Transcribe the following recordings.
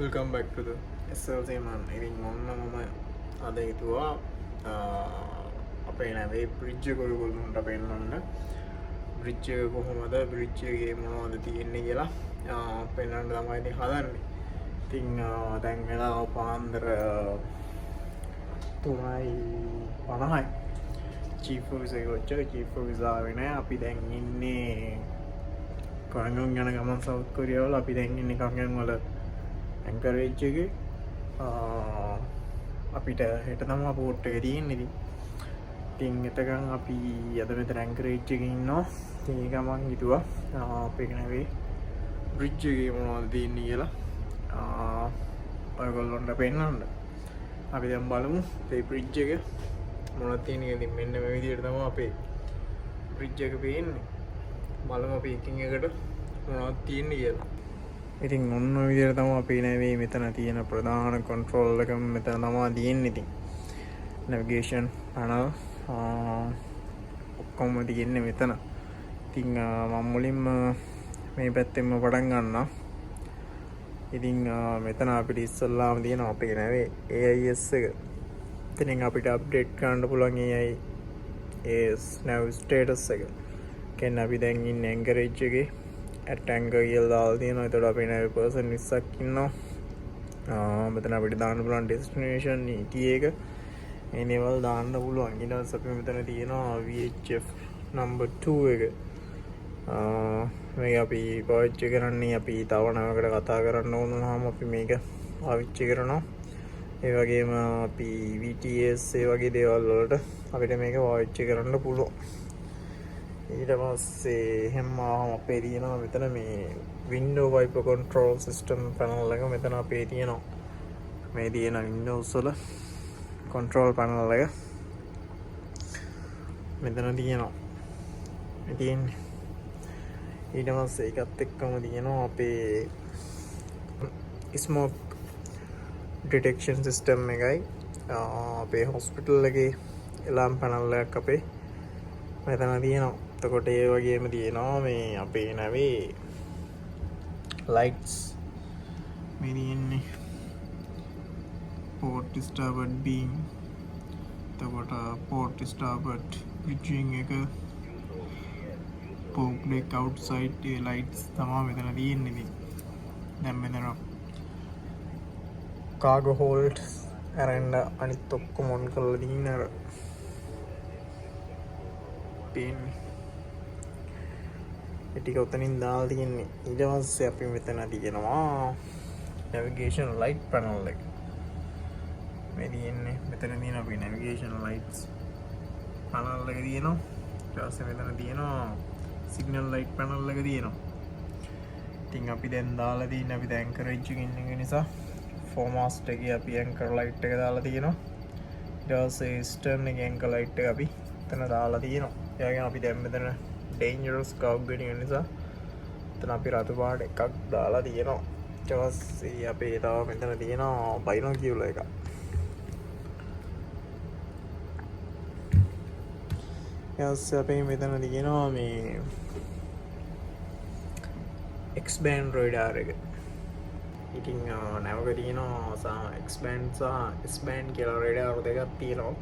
Welcome back to the SLC man. ඉතින් ඔන්න මම අද හිතුවා අපේ නැවේ බ්‍රිජ් එක ඔයගොල්ලන්ට පෙන්වන්න. බ්‍රිජ් එක කොහොමද, බ්‍රිජ් එකේ මොනවද තියෙන්නේ කියලා පෙන්වන්න තමයි ඉතින් හදන්නේ. ඉතින් දැන් වෙලාව පාන්දර 3:50යි. චීෆ් ඔෆිස් එක ඔච්චර චීෆ් ඔෆිස් ආවේ නැහැ. අපි දැන් ඉන්නේ කංගන් යන ගමන් සවුත් කොරියාව වල. අපි දැන් ඉන්නේ කංගන් වල ඇන්කරේජ් එකේ. අපිට හෙට තමයි පෝට් එක තියෙන්නේ. ඉතින් එතකන් අපි අද මෙතන ඇන්කරේජ් එකේ ඉන්නවා. ඉතින් ඒක මං හිතුවා අපේ නැවේ බ්‍රිජ් එකේ මොනවද තියෙන්නේ කියලා ඔයගොල්ලන්ට පෙන්නන්න. අපි දැන් බලමු මේ බ්‍රිජ් එක මොනවද තියෙන්නේ. ඉතින් මෙන්න මේ විදිහට තමයි අපේ බ්‍රිජ් එක පේන්නේ. බලමු අපි එකින් එකට මොනවද තියෙන්නේ කියලා. ඉතින් ඔන්න ඔය විදිහට තමයි අපේ නැවේ මෙතන තියෙන ප්‍රධාන කන්ට්‍රෝල් එක මෙතන තමයි තියෙන්නේ. ඉතින් නැවිගේෂන් පැනල් ඔක්කොම තියෙන්නේ මෙතන. ඉතින් මම මුලින්ම මේ පැත්තෙන්ම පටන් ගන්නවා. ඉතින් මෙතන අපිට ඉස්සල්ලාම තියෙන අපේ නැවේ AIS එක. ඉතින් අපිට අප්ඩේට් කරන්න පුළුවන් AIS nav status එක. කියන්නේ අපි දැන් ඉන්නේ ඇන්කරේජ් එකේ at anchor කියලා දාලා තියෙනවා. ඒතකොට අපේ නැවේ පර්සන් 20ක් ඉන්නවා. මෙතන අපිට දාන්න පුළුවන් ඩෙස්ටිනේෂන් ETA එක. මේ ලෙවල් දාන්න පුළුවන්. ඊට පස්සේ අපි මෙතන තියෙනවා VHF number 2 එක. මේක අපි පාවිච්චි කරන්නේ අපි තව නමකට කතා කරන්න ඕන වුණාම අපි මේක පාවිච්චි කරනවා. ඒ වගේම අපි VTS ඒ වගේ දේවල් වලට අපිට මේක පාවිච්චි කරන්න පුළුවන්. ඊට පස්සේ හැම අපේ තියෙනවා මෙතන මේ window wiper control system panel එක මෙතන අපේ තියෙනවා. මේ තියෙන Windows වල control panel එක මෙතන තියෙනවා. ඉතින් ඊට පස්සේ ඒකත් එක්කම තියෙනවා අපේ smoke detection system එකයි අපේ hospital එකේ alarm panel එකක් අපේ මෙතන තියෙනවා. එතකොට ඒ වගේම තියෙනවා මේ අපේ නැවේ lights මේ තියෙන්නේ port starboard beam. එතකොට port starboard bridging එක port deck outside ඒ lights තමයි මෙතන තියෙන්නේ. ඉතින් දැන් මෙතන cargo hold අරන්න අනිත් ඔක්කොම on කරලා තියෙන අර pin ටික උතනින් දාලා තියෙන්නේ. ඊට පස්සේ අපි මෙතන තියෙනවා navigation light panel එක. මේ තියෙන්නේ මෙතන තියෙන අපි navigation lights panel එක තියෙනවා. ඊට පස්සේ මෙතන තියෙනවා signal light panel එක තියෙනවා. ඉතින් අපි දැන් දාලා තියෙන්නේ අපි දැන් anchorage එකේ ඉන්න නිසා foremast එකේ අපි anchor light එක දාලා තියෙනවා. ඊට පස්සේ stern එකේ anchor light එක අපි එතන දාලා තියෙනවා. ඒ වගේම අපි දැන් මෙතන dangerous curve ගෙනියන නිසා එතන අපි රතු පාට එකක් දාලා තියෙනවා. ඊට පස්සේ අපේ තව මෙතන තියෙනවා binocular එකක්. ඊට අපේ මෙතන තියෙනවා මේ X-band radar එක. ඉතින් නැවක තියෙනවා X-band සහ S-band කියලා radar දෙකක් තියෙනවා.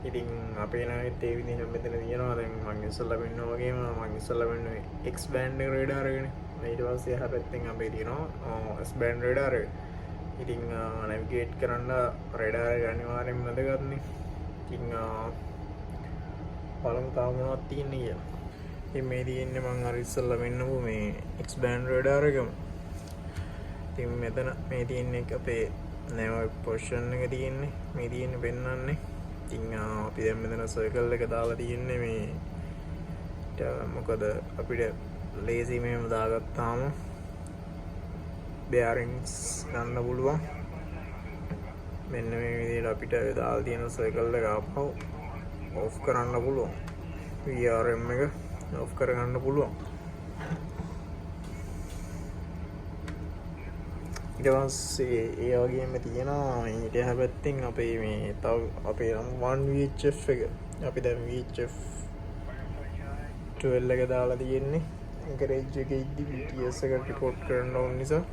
ඉතින් අපේ නැවෙත් ඒ විදිහට මෙතන තියෙනවා. දැන් මම ඉස්සෙල්ලා වෙන්නා වගේම මම ඉස්සෙල්ලා වෙන්නේ X-band radar එකනේ. ඊට පස්සේ එහා පැත්තෙන් අපේ තියෙනවා S-band radar එක. ඉතින් navigate කරන්න radar එක අනිවාර්යෙන්ම වැදගත්නේ. ඉතින් බලමු තාම මොනවද තියෙන්නේ කියලා. ඉතින් මේ තියෙන්නේ මම අර ඉස්සෙල්ලා වෙන්නපු මේ X-band radar එකම. ඉතින් මෙතන මේ තියෙන්නේ අපේ nav position එක තියෙන්නේ. මේ තියෙන්නේ පෙන්වන්නේ. ඉතින් අපි දැන් මෙතන circle එක දාලා තියෙන්නේ මේ මොකද අපිට lazy මෙහෙම දාගත්තාම bearings ගන්න පුළුවන්. මෙන්න මේ විදිහට අපිට දාලා තියෙන circle එක ආපහු off කරන්න පුළුවන්. VRM එක off කරගන්න පුළුවන්. ඊට පස්සේ ඒ වගේම තියෙනවා ඊට එහා පැත්තෙන් අපේ මේ තව අපේ 1 VHF එක. අපි දැන් VHF 12 එක දාලා තියෙන්නේ. anchorage එකේ ඉද්දි BTS එකට report කරන්න ඕන නිසා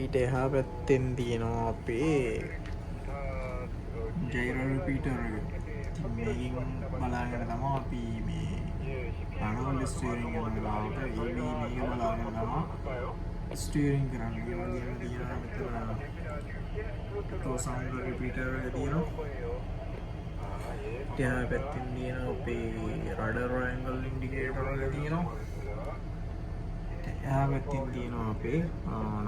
ඊට එහා පැත්තෙන් තියෙනවා අපේ ජයිරෝ රිපීටර් එක. ඉතින් මේකෙන් බලාගෙන තමයි අපි මේ manual steering යන වෙලාවට AV මේක බලාගෙන තමයි ස්ටියරින් කරන්නේ. ඒ වගේම තියෙනවා මෙතන auto sound repeater එක තියෙනවා. එහා පැත්තෙන් තියෙනවා අපේ rudder angle indicator එක තියෙනවා. එහා පැත්තෙන් තියෙනවා අපේ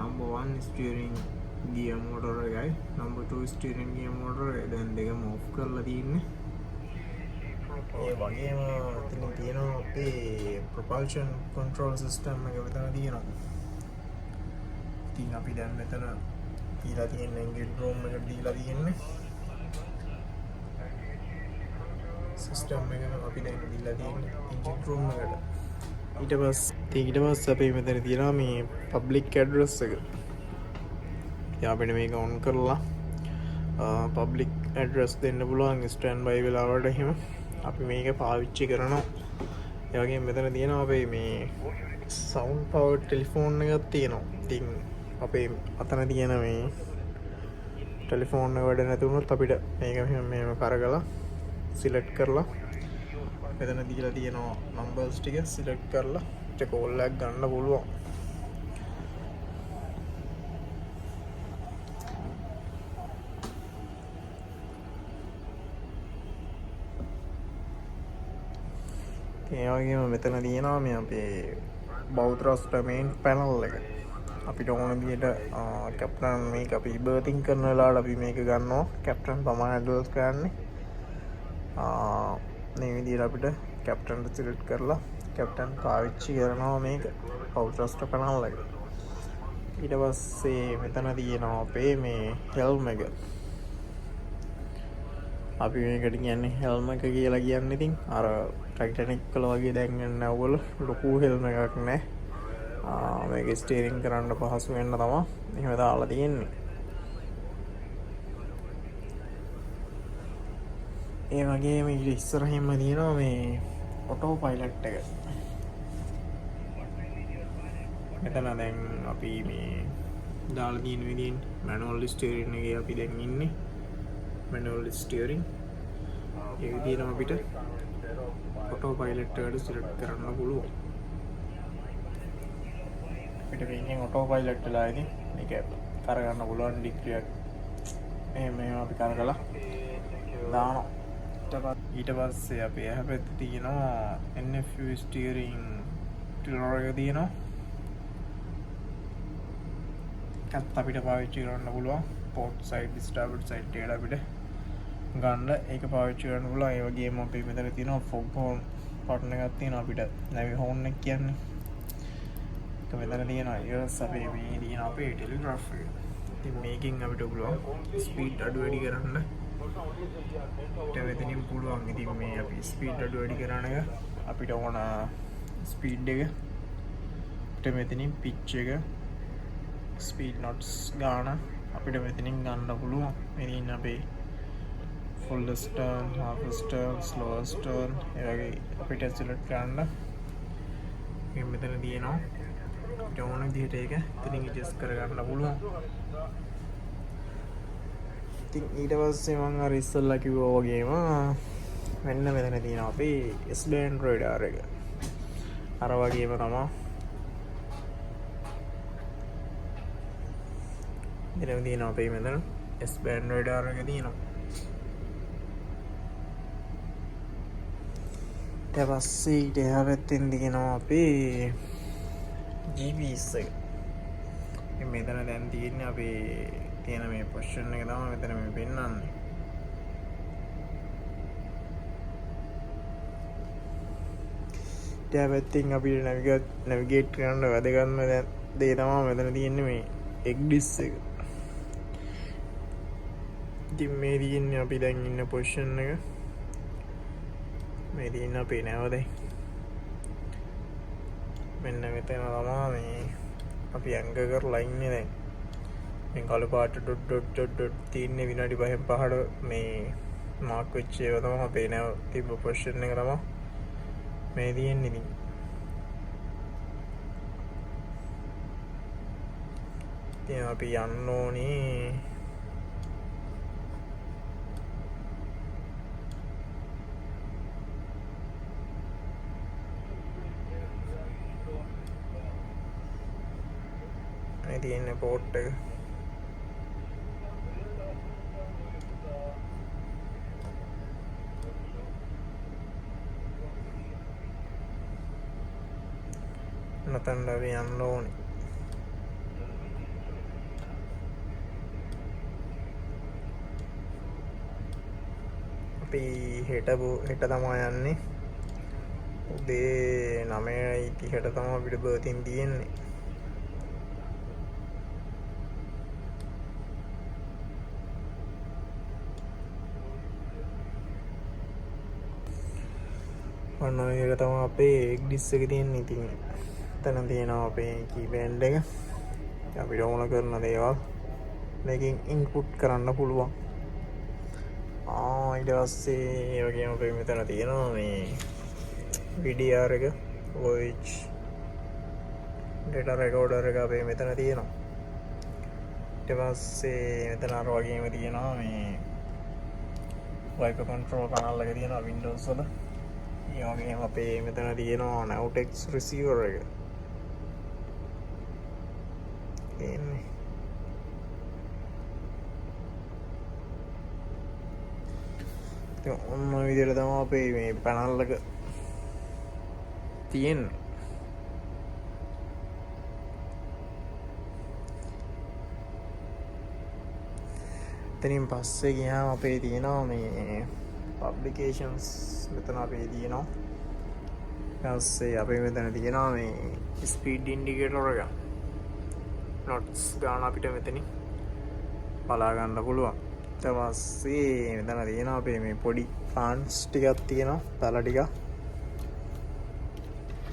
number 1 steering gear motor එකයි number 2 steering gear motor එක. දැන් දෙකම off කරලා තියෙන්නේ. ඒ වගේම එතන තියෙනවා අපේ propulsion control system එක විතර තියෙනවා. ඉතින් අපි දැන් මෙතන දීලා තියෙන engine room එකට දීලා තියෙන්නේ system එක අපි දැන් දීලා තියෙන්නේ engine room එකට. ඊට පස්සේ අපි මෙතන තියෙනවා මේ public address එක. ඉතින් අපිට මේක on කරලා public address දෙන්න පුළුවන් standby වෙලාවට එහෙම අපි මේක පාවිච්චි කරනවා. ඒ වගේම මෙතන තියෙනවා අපේ මේ sound power telephone එකක් තියෙනවා. ඉතින් අපේ අතන තියෙන මේ ටෙලිෆෝන් එක වැඩ නැති වුණොත් අපිට මේක මෙහෙම කරගලා සිලෙක්ට් කරලා මෙතන දීලා තියෙනවා නම්බර්ස් ටික සිලෙක්ට් කරලා ඒක කෝල් එකක් ගන්න පුළුවන්. ඒ වගේම මෙතන තියෙනවා මේ අපේ බෞතරස්ට මේන් පැනල් එක. අපිට ඕන විදිහට කැප්ටන් මේක අපි බර්තින් කරන වෙලාවට අපි මේක ගන්නවා. කැප්ටන් තමයි ඇඩ්වර්ස් කරන්නේ. මේ විදිහට අපිට කැප්ටන්ට සිලෙක්ට් කරලා කැප්ටන් පාවිච්චි කරනවා මේක බෞතරස්ට පැනල් එක. ඊට පස්සේ මෙතන තියෙනවා අපේ මේ හෙල්ම් එක. අපි මේකට කියන්නේ හෙල්ම් එක කියලා කියන්නේ ඉතින් අර ටයිටැනික් වල වගේ දැන් යන අවුල ලොකු හෙල්ම් එකක් නෑ. මේක ස්ටියරින් කරන්න පහසු වෙන්න තමයි එහෙම දාලා තියෙන්නේ. ඒ වගේම ඊට ඉස්සරහින්ම තියෙනවා මේ ඔටෝ පයිලට් එක. මෙතන දැන් අපි මේ දාලා තියෙන විදිහින් මැනුවල් ස්ටියරින් එකේ අපි දැන් ඉන්නේ. මැනුවල් ස්ටියරින් ඒ විදිහටම අපිට ඔටෝ පයිලට් එකට සිලෙක්ට් කරන්න පුළුවන්. අපිට මේකෙන් ඔටෝ පයිලට් වෙලා ඉතින් මේක කරගන්න පුළුවන් ඩිග්‍රියක්. එහෙම අපි කරගලා දානවා. ඊට පස්සේ අපි එහා පැත්තේ තියෙනවා NFU ස්ටියරින් ටිලර් එක තියෙනවා. ඒකත් අපිට පාවිච්චි කරන්න පුළුවන්. port side starboard side එකට අපිට ගන්න ඒක පාවිච්චි කරන්න පුළුවන්. ඒ වගේම අපි මෙතන තියෙනවා fog horn button එකක් තියෙනවා අපිට නැවි horn එක කියන්නේ. ඒක මෙතන තියෙනවා. ඊට අපේ මේ තියෙන අපේ ටෙලිග්‍රාෆ් එක. ඉතින් මේකෙන් අපිට පුළුවන් ස්පීඩ් අඩු වැඩි කරන්න. ඊට මෙතනින් පුළුවන්. ඉතින් මේ අපි ස්පීඩ් අඩු වැඩි කරන එක අපිට ඕන ස්පීඩ් එක ඊට මෙතනින් පිච් එක ස්පීඩ් නොට්ස් ගන්න අපිට මෙතනින් ගන්න පුළුවන්. මෙතනින් අපේ fullest turn, halfest turn, slowest turn ඒ වගේ අපිට සිලෙක්ට් කරන්න මේ මෙතන තියෙනවා. අපිට ඕන විදිහට ඒක එතනින් ඇඩ්ජස්ට් කරගන්න පුළුවන්. ඉතින් ඊට පස්සේ මම අර ඉස්සෙල්ලා කිව්වා වගේම මෙන්න මෙතන තියෙනවා අපේ S-band radar එක. අර වගේම තමයි මෙතන තියෙනවා අපේ මෙතන S-band radar එක තියෙනවා. ඊට පස්සේ ඊට එහා පැත්තෙන් තියෙනවා අපේ GPS එක. මෙතන දැන් තියෙන්නේ අපේ තියෙන මේ පොසිෂන් එක තමයි මෙතන මේ පෙන්නන්නේ. ඊට පැත්තෙන් අපිට නැවිගේට් කරන්න වැදගත්ම දේ තමයි මෙතන තියෙන්නේ මේ EGDIS එක. ඉතින් මේ තියෙන්නේ අපි දැන් ඉන්න පොසිෂන් එක. මේ තියෙන අපේ නැව දැන් මෙන්න මෙතන තමයි මේ අපි ඇංග කරලා ඉන්නේ දැන්. මේ කළු පාට ඩොට් තියෙන්නේ විනාඩි 5න් 5ට මේ මාක් වෙච්ච ඒවා තමයි අපේ නැව තිබ්බ පොසිෂන් එක තමයි මේ තියෙන්නේ. ඉතින් ඉතින් අපි යන්න ඕනේ මේ තියෙන පෝට් එක නතන්න අපි යන්න ඕනේ අපි හෙට තමා යන්නේ උදේ 9:30ට තමයි අපිට බර්තින් තියෙන්නේ ඔන්න මේක තමයි අපේ එග් ඩිස් එක තියෙන්නේ ඉතින් එතන තියෙනවා අපේ කීපෑඩ් එක අපිට ඕන කරන දේවල් මේකෙන් ඉන්පුට් කරන්න පුළුවන් ඊට පස්සේ ඒ වගේම අපේ මෙතන තියෙනවා මේ VDR එක voice data recorder එක අපේ මෙතන තියෙනවා ඊට පස්සේ මෙතන අර වගේම තියෙනවා මේ Viper control panel එක තියෙනවා Windows වල ඒ වගේම අපේ මෙතන තියෙනවා Navtex receiver එක තියෙන්නේ ඔන්න විදිහට තමයි අපේ මේ පැනල් එක තියෙන්නේ එතනින් පස්සේ ගියාම අපේ තියෙනවා මේ publications මෙතන අපේ තියෙනවා ඊපස්සේ අපේ මෙතන තියෙනවා මේ speed indicator එක notes ගන්න අපිට මෙතනින් බලා ගන්න පුළුවන් ඊට පස්සේ මෙතන තියෙනවා අපේ මේ පොඩි fonts ටිකක් තියෙනවා තල ටික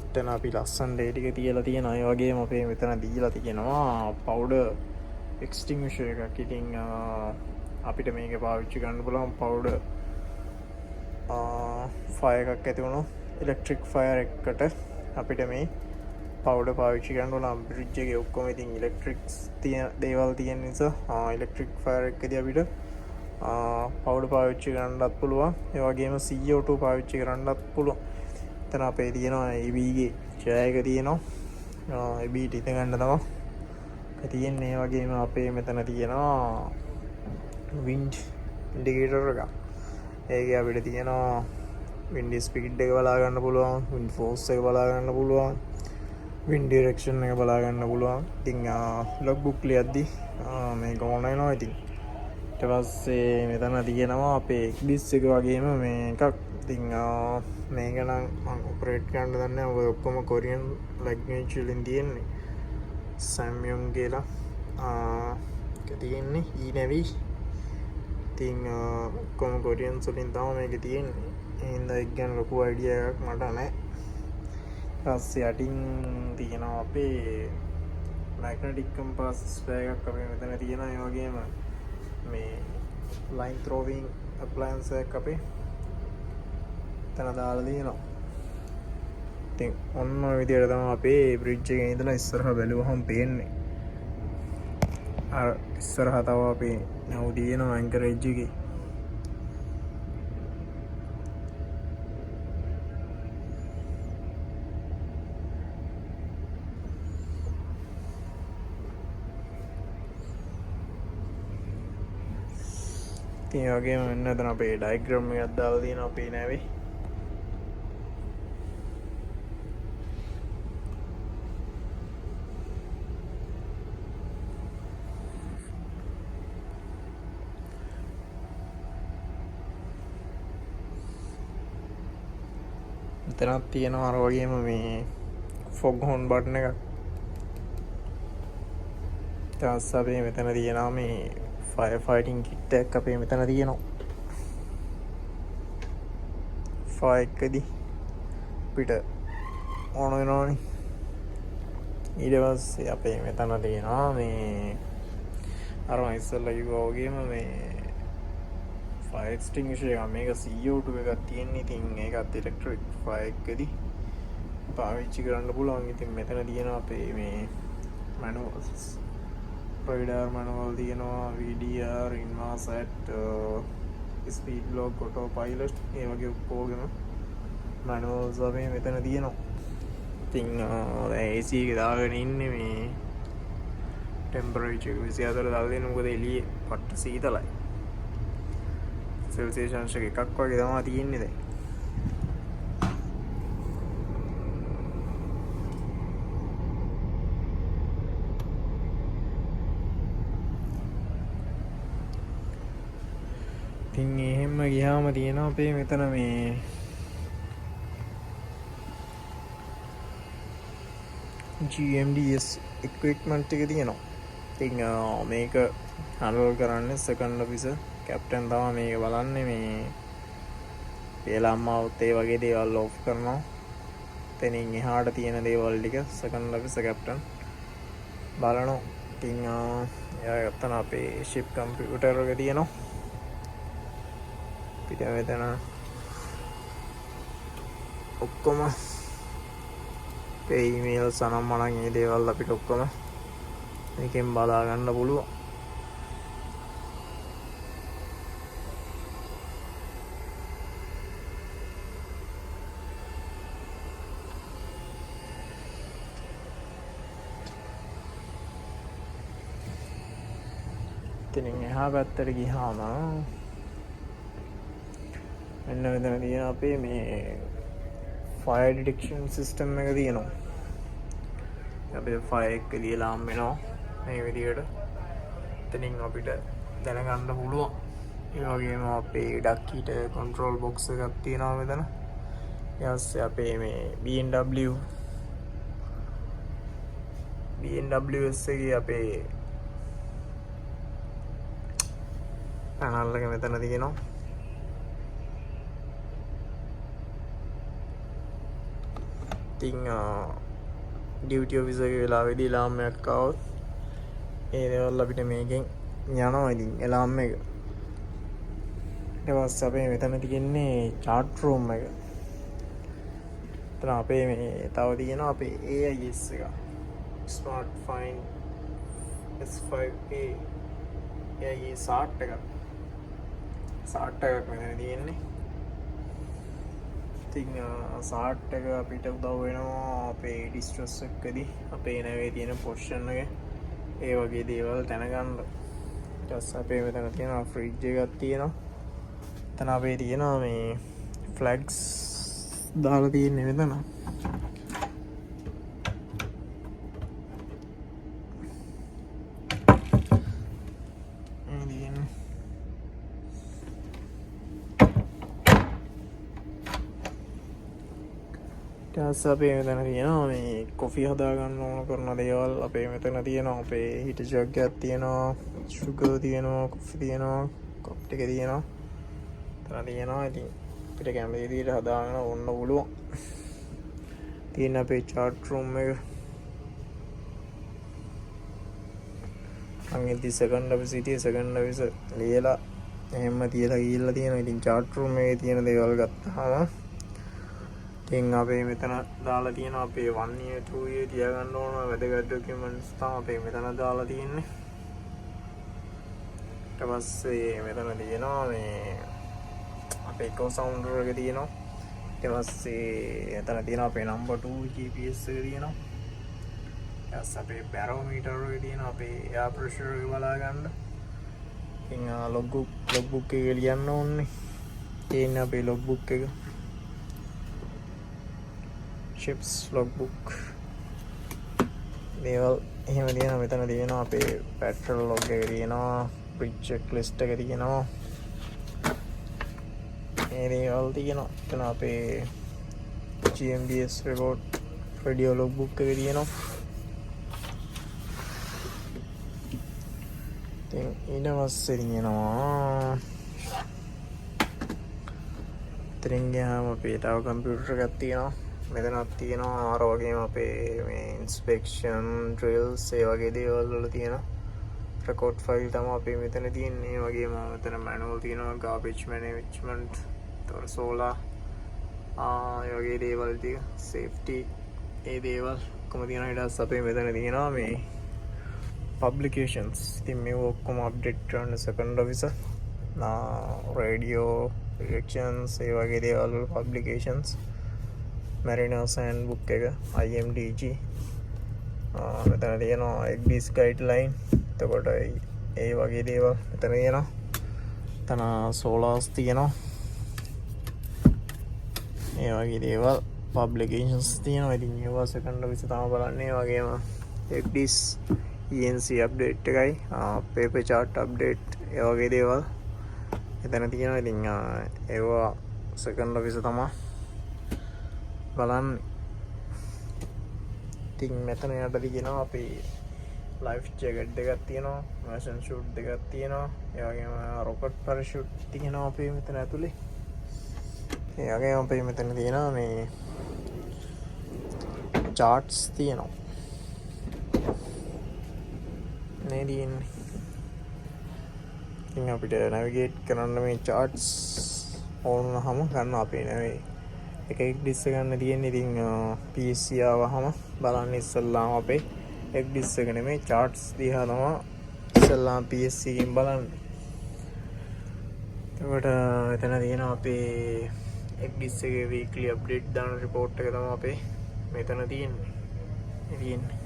එතන අපි ලස්සන දේ ටික තියලා තියෙනවා ඒ වගේම අපේ මෙතන දීලා තියෙනවා powder extinguisher එකක් ඉතින් අපිට මේක පාවිච්චි කරන්න පුළුවන් powder ෆයර් එකක් ඇති වුණොත් ඉලෙක්ට්‍රික් ෆයර් එකකට අපිට මේ පවුඩර් පාවිච්චි කරන්න ඕන බ්‍රිජ් එකේ ඔක්කොම ඉතින් ඉලෙක්ට්‍රික්ස් තියෙන දේවල් තියෙන නිසා ඉලෙක්ට්‍රික් ෆයර් එකකදී අපිට පවුඩර් පාවිච්චි කරන්නත් පුළුවන් ඒ වගේම CO2 පාවිච්චි කරන්නත් පුළුවන් එතන අපේ තියෙනවා EB ගේ ඡාය එක තියෙනවා EB ටික ගන්න තමයි තියෙන්නේ ඒ වගේම අපේ මෙතන තියෙනවා wind indicator එක ඒකේ අපිට තියෙනවා wind speed එක බලා ගන්න පුළුවන් wind force එක බලා ගන්න පුළුවන් wind direction එක බලා ගන්න පුළුවන් ඉතින් logbook ලියද්දි මේක ඕන වෙනවා ඉතින් ඊට පස්සේ මෙතන තියෙනවා අපේ XDIS එක වගේම මේ එකක් ඉතින් මේක නම් මම ඔපරේට් කරන්න දන්නේ නැහැ ඔය ඔක්කොම කොරියන් ලැන්ග්වේජ් වලින් තියෙන්නේ Samyang කියලා ඒක තියෙන්නේ eNavi ඉතින් ඔක්කොම කොරියන් වලින් තමයි මේක තියෙන්නේ එහෙනම් ඒක ගැන ලොකු අයිඩියා එකක් මට නැහැ පස්සේ යටින් තියෙනවා අපේ magnetic compass spray එකක් අපේ මෙතන තියෙනවා ඒ වගේම මේ line throwing appliance එකක් අපේ එතන දාලා තියෙනවා ඉතින් ඔන්න ඔය විදිහට තමයි අපේ bridge එකේ ඉඳලා ඉස්සරහ බැලුවහම පේන්නේ අර ඉස්සරහ තව අපේ නැව් තියෙනවා anchorage එකේ ඒ වගේම මෙන්න එතන අපේ ඩයග්‍රෑම් එකක් දාලා තියෙනවා අපේ නැවේ එතනක් තියෙනවා අර වගේම මේ fog horn button එකක් ඊට පස්සේ අපේ මෙතන තියෙනවා මේ fire fighting kit එකක් අපේ මෙතන තියෙනවා fire එකදී පිට ඕන වෙනවනේ ඊට පස්සේ අපේ මෙතන තියෙනවා මේ අර මම ඉස්සෙල්ලා කිව්වා වගේම මේ fire extinguisher එක මේක CO2 එකක් තියෙන ඉතින් ඒකත් electric fire එකදී පාවිච්චි කරන්න පුළුවන් ඉතින් මෙතන තියෙනවා අපේ මේ manuals රයිඩර් මැනුවල් තියෙනවා VDR Inmarsat speed log auto pilot ඒ වගේ ඔක්කෝගෙම මැනුවල්ස් අපේ මෙතන තියෙනවා. ඉතින් AC එක දාගෙන ඉන්නේ මේ ටෙම්පරේචර් 24 දාලා දෙන්න මොකද එළියේ පට්ට සීතලයි. සෙල්සියස් අංශ එකක් වගේ තමයි තියෙන්නේ දැන්. ඉතින් එහෙම ගියාම තියෙනවා අපේ මෙතන මේ GMDS equipment එක තියෙනවා. ඉතින් මේක handle කරන්නේ second officer captain තමයි මේක බලන්නේ මේ පෙළම්මාවත් ඒ වගේ දේවල් off කරනවා. එතනින් එහාට තියෙන දේවල් ටික second officer captain බලනවා. ඉතින් එයා ගත්තන අපේ ship computer එක තියෙනවා. පිට මෙතන ඔක්කොම ඊමේල් සනම් මනන් ඒ දේවල් අපිට ඔක්කොම මේකෙන් බලා ගන්න පුළුවන්. ඉතින් එහා පැත්තට ගියාම මෙන්න මෙතන තියෙන අපේ මේ fire detection system එක තියෙනවා. අපේ fire එක ලියලා හම් වෙනවා මේ විදියට. එතනින් අපිට දැනගන්න පුළුවන්. ඒ වගේම අපේ duck heater control box එකක් තියෙනවා මෙතන. ඊපස්සේ අපේ මේ BMWS එකේ අපේ panel එක මෙතන තියෙනවා. ඉතින් ඩියුටි ඔෆිසර් ගේ වෙලාවෙදී ලාම්මයක් ආවොත් ඒ දේවල් අපිට මේකෙන් යනවා. ඉතින් එලාම් එක ඊට පස්සේ අපේ මෙතන තියෙන්නේ chart room එක. එතන අපේ මේ තව තියෙනවා අපේ AIS එක smart find S5A AIS SART එකක් මෙතන තියෙන්නේ. ඉතින් සාට් එක අපිට උදව් වෙනවා අපේ ඩිස්ට්‍රස් එකකදී අපේ නැවේ තියෙන පොසිෂන් එක ඒ වගේ දේවල් දැනගන්න. ඊට පස්සේ අපේ මෙතන තියෙනවා ෆ්‍රිජ් එකක් තියෙනවා. එතන අපේ තියෙනවා මේ ෆ්ලැග්ස් දාලා තියෙන්නේ මෙතන. ටස් අපේ මෙතන තියෙනවා මේ කොෆි හදාගන්න ඕන කරන දේවල් අපේ මෙතන තියෙනවා. අපේ හිට ජග් එකක් තියෙනවා, සුගර් තියෙනවා, කොෆි තියෙනවා, කප් ටික තියෙනවා. එතන තියෙනවා. ඉතින් අපිට කැමති විදිහට හදාගෙන ඕන්න පුළුවන්. තියෙන අපේ chart room එක. අංගෙදි second officer ලියලා එහෙම තියලා ගිහිල්ලා තියෙනවා. ඉතින් chart room එකේ තියෙන දේවල් ගත්තාම ඉතින් අපේ මෙතන දාලා තියෙනවා අපේ 1 year 2 year තියාගන්න ඕන වැදගත් ඩොකියුමන්ට්ස් තමයි අපේ මෙතන දාලා තියෙන්නේ. ඊට පස්සේ මෙතන තියෙනවා මේ අපේ eco sounder එක තියෙනවා. ඊට පස්සේ එතන තියෙනවා අපේ number 2 GPS එක තියෙනවා. ඊට අපේ barometer එක තියෙනවා අපේ air pressure එක බලා ගන්න. ඉතින් logbook එක ලියන්න ඕනේ. තියෙන අපේ logbook එක ships logbook දේවල් එහෙම තියෙනවා. මෙතන තියෙනවා අපේ petrol log එක තියෙනවා, bridge checklist එක තියෙනවා. මේ දේවල් තියෙනවා. එතන අපේ GMDS record radio logbook එක තියෙනවා. ඉතින් ඊට පස්සේ තියෙනවා ඉතින් ගියාම අපේ තව කම්පියුටර් එකක් තියෙනවා. මෙතනක් තියෙනවා අර වගේම අපේ මේ ඉන්ස්පෙක්ෂන් ඩ්‍රිල්ස් ඒ වගේ දේවල් වල තියෙන රෙකෝඩ් ෆයිල් තමයි අපේ මෙතන තියෙන්නේ. ඒ වගේම මෙතන මැනුවල් තියෙනවා, ගාබේජ් මැනේජ්මන්ට්, තොර සෝලා ඒ වගේ දේවල් ටික, සේෆ්ටි ඒ දේවල් කොහොම තියෙනවා. ඊට පස්සේ අපේ මෙතන තියෙනවා මේ publications ඉතින් මේ ඔක්කොම අප්ඩේට් කරන්න සෙකන්ඩ් ඔෆිසර් රේඩියෝ ඉලෙක්ෂන්ස් ඒ වගේ දේවල් පබ්ලිකේෂන්ස් මැරිනර්ස් හෑන්ඩ්බුක් එක IMDG මෙතන තියෙනවා එක්ඩිස් ගයිඩ්ලයින් එතකොට ඒ වගේ දේවල් මෙතන තියෙනවා තන සෝලාස් තියෙනවා ඒ වගේ දේවල් පබ්ලිකේෂන්ස් තියෙනවා ඉතින් ඒවා සෙකන්ඩ් ඔෆිසර් තම බලන්නේ වගේම එක්ඩිස් ENC අප්ඩේට් එකයි පේපර් චාර්ට් අප්ඩේට් ඒ වගේ දේවල් එතන තියෙනවා ඉතින් ඒවා සෙකන්ඩ් ඔෆිසර් තමයි බලන්නේ ඉතින් මෙතන යට තියෙනවා අපි ලයිෆ් ජැකට් දෙකක් තියෙනවා මර්ෂන් ෂූට් දෙකක් තියෙනවා ඒ වගේම රොකට් පැරෂූට් තියෙනවා අපේ මෙතන ඇතුලේ ඒ වගේම අපේ මෙතන තියෙනවා මේ charts තියෙනවා නේ තියෙන්නේ ඉතින් අපිට නැවිගේට් කරන්න මේ charts ඕන වුණාම ගන්න අපේ නැවේ එක ඩිස් ගන්න තියෙන්නේ ඉතින් PC ආවහම බලන්න ඉස්සල්ලාම අපේ එක ඩිස් එක නෙමෙයි charts දිහා තමයි ඉස්සල්ලාම PC එකෙන් බලන්නේ එතකොට එතන තියෙනවා අපේ එක ඩිස් එකේ weekly update දාන report එක තමයි අපේ මෙතන තියෙන්නේ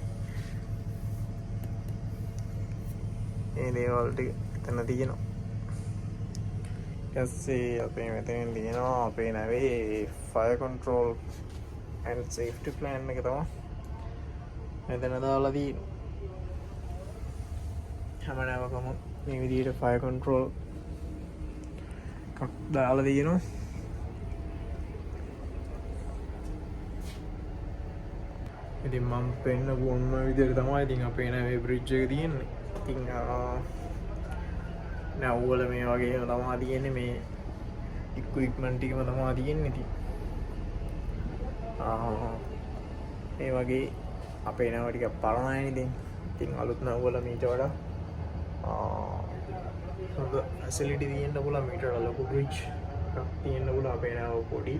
ඒ දේවල් ටික එතන තියෙනවා ඊපස්සේ අපේ මෙතන තියෙනවා අපේ නැවේ fire control and safety plan එක තමයි මෙතන දාලා තියෙනවා හැම නැවකම මේ විදිහට fire control එකක් දාලා තියෙනවා ඉතින් මම පෙන්නපු ඔන්න විදිහට තමයි ඉතින් අපේ නැවේ බ්‍රිජ් එක තියෙන්නේ ඉතින් නැව්වල මේ වගේ තමා තියෙන්නේ මේ ඉක්විප්මන්ට් ටිකම තමා තියෙන්නේ ඉතින් ඒ වගේ අපේ නැව ටික පරණයිනේ ඉතින් අලුත් නැව්වල මීට වඩා හොඳ ෆැසිලිටි තියෙන්න පුළුවන් මීට වඩා ලොකු බ්‍රිජ් එකක් තියෙන්න පුළුවන් අපේ නැව පොඩි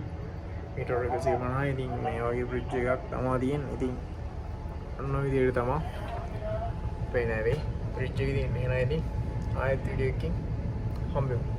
මීටර් 150යි ඉතින් මේ වගේ බ්‍රිජ් එකක් තමා තියෙන්නේ ඉතින් ඔන්න විදිහට තමා අපේ නැවේ බ්‍රිජ් එක තියෙන්නේ එහෙනම් ඉතින් ආයෙත් වීඩියෝ එකකින් හම්බෙමු